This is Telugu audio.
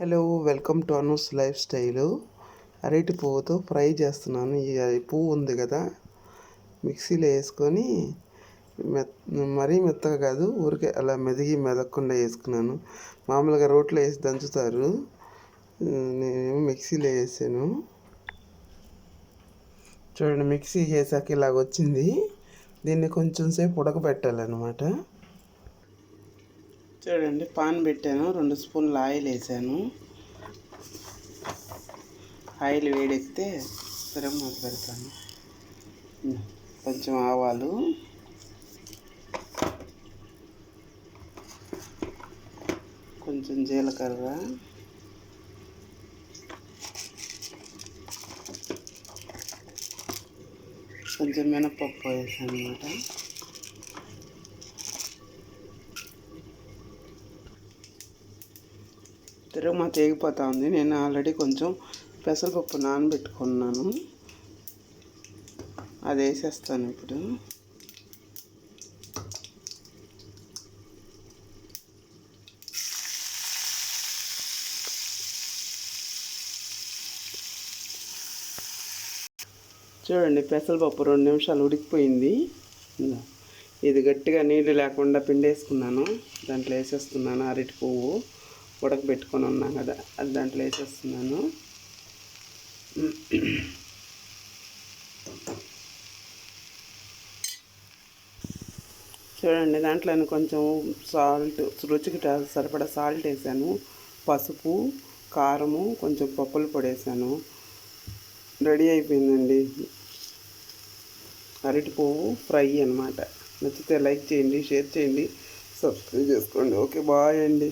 Hello, welcome to Anu's life style. అరటి పువ్వుతో ఫ్రై చేస్తున్నాను. ఈ పువ్వు ఉంది కదా, మిక్సీలో వేసుకొని మరీ మెత్తగా కాదు, ఊరికే అలా మెదగకుండా వేసుకున్నాను. మామూలుగా రోట్లో వేసి దంచుతారు, నేను మిక్సీలో వేసాను. చూడండి, మిక్సీ వేసాక ఇలాగ వచ్చింది. దీన్ని కొంచెం సేపు ఉడకబెట్టాలన్నమాట. చూడండి, పాన్ పెట్టాను, 2 స్పూన్లు ఆయిల్ వేసాను. ఆయిల్ వేడెక్కితే మూత పెడతాను. కొంచెం ఆవాలు, కొంచెం జీలకర్ర, కొంచెం మినపప్పు వేసాను అన్నమాట. తిరుగుమాత ఎగిపోతూ ఉంది. నేను ఆల్రెడీ కొంచెం పెసరపప్పు నానబెట్టుకున్నాను, అది వేసేస్తాను ఇప్పుడు. చూడండి, పెసరపప్పు 2 నిమిషాలు ఉడికిపోయింది. ఇది గట్టిగా నీళ్ళు లేకుండా పిండేసుకున్నాను, దాంట్లో వేసేస్తున్నాను. అరటి పువ్వు ఉడకబెట్టుకొని ఉన్నాం కదా, అది దాంట్లో వేసేస్తున్నాను. చూడండి, దాంట్లో కొంచెం సాల్ట్, రుచికి సరిపడా సాల్ట్ వేసాను, పసుపు, కారము, కొంచెం పప్పుల పొడి వేసాను. రెడీ అయిపోయిందండి అరటి పువ్వు ఫ్రై అన్నమాట. నచ్చితే లైక్ చేయండి, షేర్ చేయండి, సబ్స్క్రైబ్ చేసుకోండి. ఓకే, బాయ్ అండి.